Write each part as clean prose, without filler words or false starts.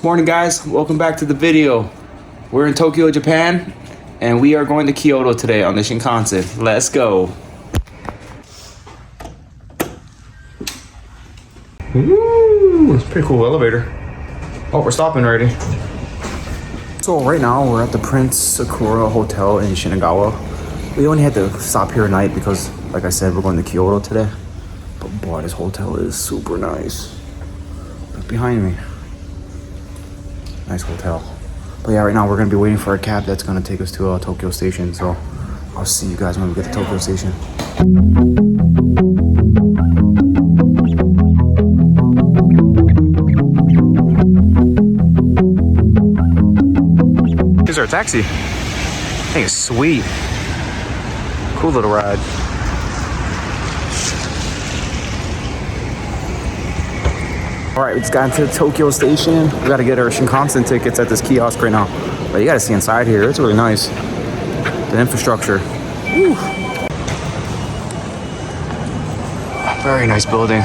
Morning guys, welcome back to the video. We're in Tokyo, Japan, and we are going to Kyoto today on the Shinkansen. Let's go. Ooh, it's a pretty cool elevator. Oh, we're stopping already. So right now we're at the Prince Sakura Hotel in Shinagawa. We only had to stop here at night because, like I said, we're going to Kyoto today. But boy, this hotel is super nice. Look behind me. Nice hotel. But yeah, right now we're gonna be waiting for a cab that's gonna take us to Tokyo Station. So I'll see you guys when we get to Tokyo Station. Here's our taxi. I think it's sweet. Cool little ride. All right, we just got into Tokyo Station. We gotta get our Shinkansen tickets at this kiosk right now. But you gotta see inside here, it's really nice. The infrastructure. Woo. Very nice building.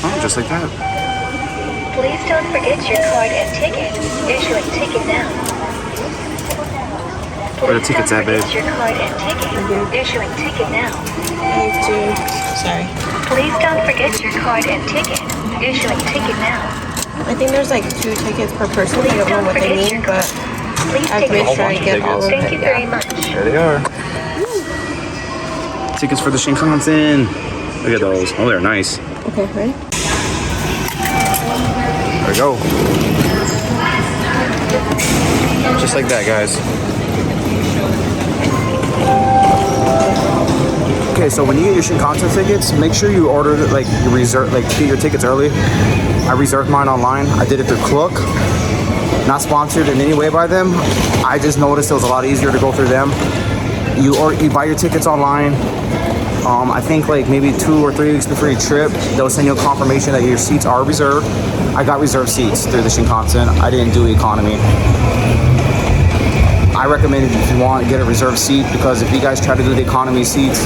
Oh, just like that. Please don't forget your card and ticket. Issuing ticket now. Where the tickets at, babe? Your card and ticket. Issuing ticket now. Sorry. Please don't forget your card and ticket. Issuing ticket now. I think there's like 2 tickets per person. I don't know what they mean, but Please I have to take make sure I get all of Thank it. you very much. There they are. Tickets for the Shinkansen. Look at those. Oh, they're nice. Okay, ready? There we go. Just like that, guys. Okay, so when you get your Shinkansen tickets, make sure you order like you reserve, like get your tickets early. I reserved mine online. I did it through Klook. Not sponsored in any way by them. I just noticed it was a lot easier to go through them. You buy your tickets online. I think like maybe 2 or 3 weeks before your trip, they'll send you a confirmation that your seats are reserved. I got reserved seats through the Shinkansen. I didn't do economy. I recommend it if you want to get a reserved seat, because if you guys try to do the economy seats,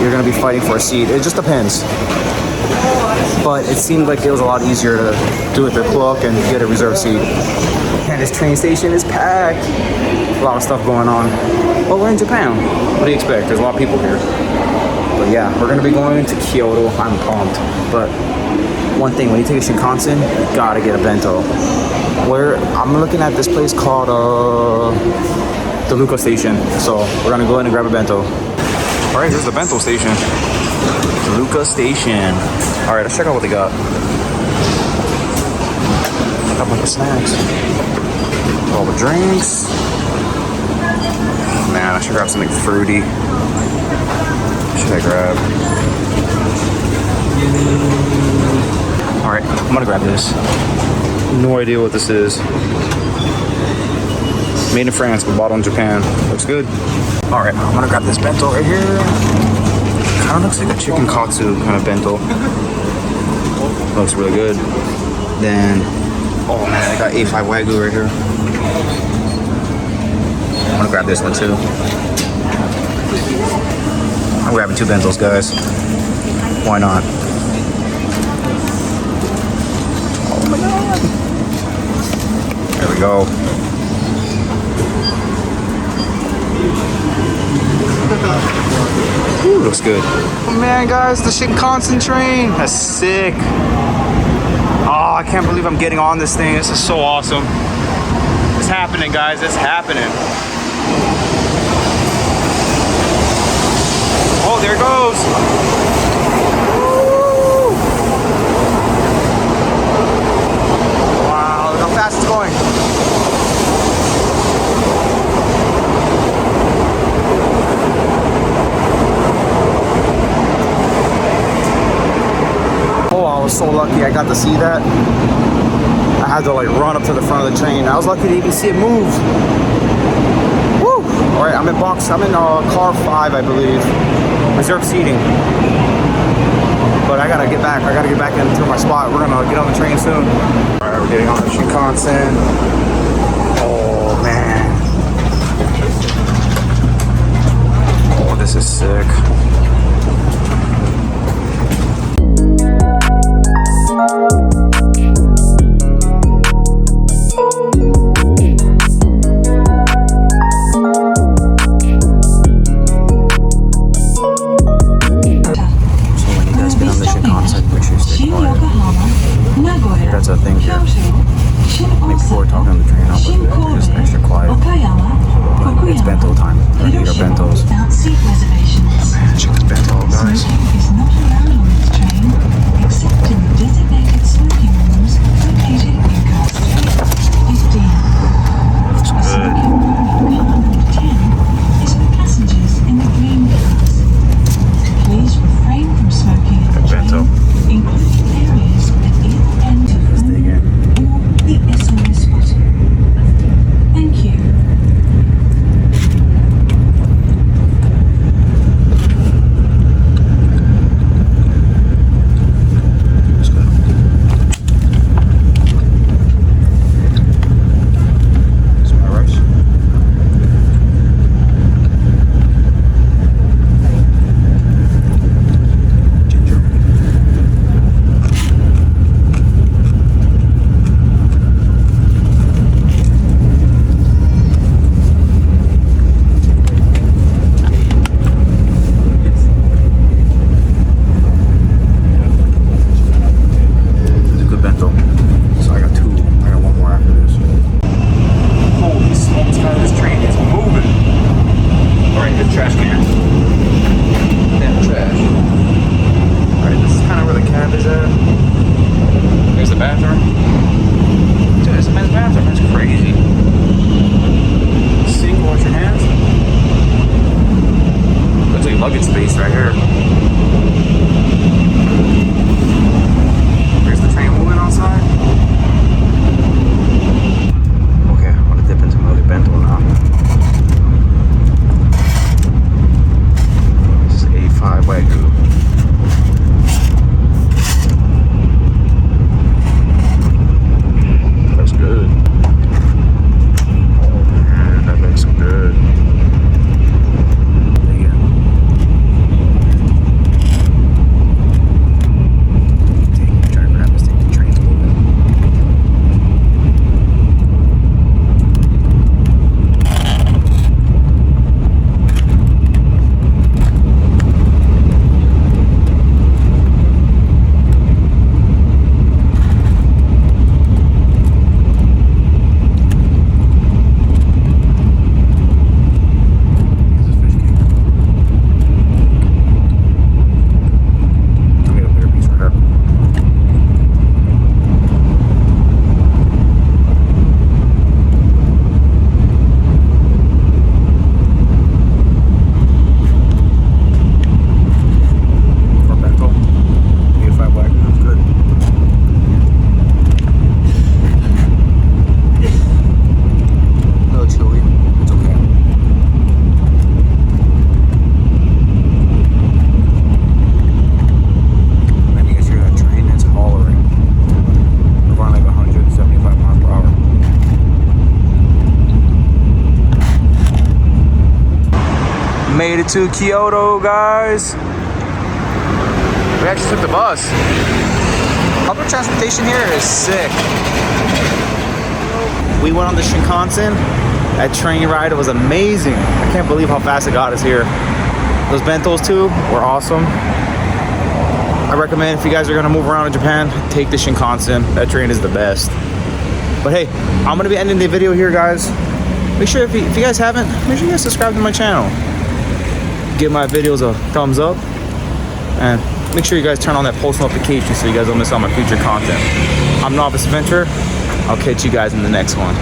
you're going to be fighting for a seat. It just depends. But it seemed like it was a lot easier to do it through Klook and get a reserved seat. And this train station is packed. A lot of stuff going on. But we're in Japan. What do you expect? There's a lot of people here. But yeah, we're gonna be going to Kyoto. I'm pumped. But one thing, when you take a Shinkansen, you gotta get a bento. I'm looking at this place called the Luka Station. So we're gonna go in and grab a bento. All right, here's the bento station. The Luka Station. All right, let's check out what they got. Got a bunch of snacks. All the drinks. Man, I should grab something fruity. Should I grab? All right, I'm gonna grab this. No idea what this is. Made in France, but bought in Japan. Looks good. All right, I'm gonna grab this bento right here. Kind of looks like a chicken katsu kind of bento. Looks really good. Then, oh man, I got A5 Wagyu right here. I'm gonna grab this one too. I'm grabbing 2 bentos, guys. Why not? Oh my god. There we go. Ooh, looks good. Oh man, guys, the Shinkansen train. That's sick. Oh, I can't believe I'm getting on this thing. This is so awesome. It's happening, guys. It's happening. Oh, there it goes. Woo! Wow, look how fast it's going. Oh, I was so lucky I got to see that. I had to like run up to the front of the train. I was lucky to even see it move. Woo! All right, I'm in car 5, I believe. Reserved seating. But I gotta get back. I gotta get back into my spot. We're gonna get on the train soon. All right, we're getting on the Shinkansen. Oh man. seat reservations. Man, check this bento out, guys. Smoking is not allowed on this train, except in the designated smoking rooms located in cars 3, 15. Looks A good. smoking room in car number 10 is for passengers in the green cars. Please refrain from smoking at the Bento. train, including areas at either end of Let's dig in. or the SOS button. Thank you. Let's go. Is my rice? Ginger. It's a good bento. So I got two. I got one more after this. Holy smokes, guys, this train is moving. Alright, the trash can. Damn trash. Alright, this is kind of where the cab is at. There's the bathroom. Dude, there's a men's bathroom. That's crazy. Sink, wash your hands. Looks like luggage space right here. There's the train moving outside. Okay, I'm gonna dip into my other bento now. This is A5 Wagyu. That's good. Oh man, that looks good. Yeah. Dang, trying to grab this thing. The train's moving. This is fish cake. I'll get a bigger piece for her. For bento. A5 Wagyu, that's good. A little chewy. It's okay. Man, you guys hear that train? It's hollering. We're going like 175 miles per hour. Made it to Kyoto, guys. We actually took the bus. Public transportation here is sick. We went on the Shinkansen. That train ride was amazing. I can't believe how fast it got us here. Those bentos too were awesome. I recommend if you guys are gonna move around in Japan, take the Shinkansen. That train is the best. But hey, I'm gonna be ending the video here, guys. Make sure if you guys haven't, make sure you guys subscribe to my channel. Give my videos a thumbs up. And make sure you guys turn on that post notification so you guys don't miss out on my future content. I'm Novice Adventurer. I'll catch you guys in the next one.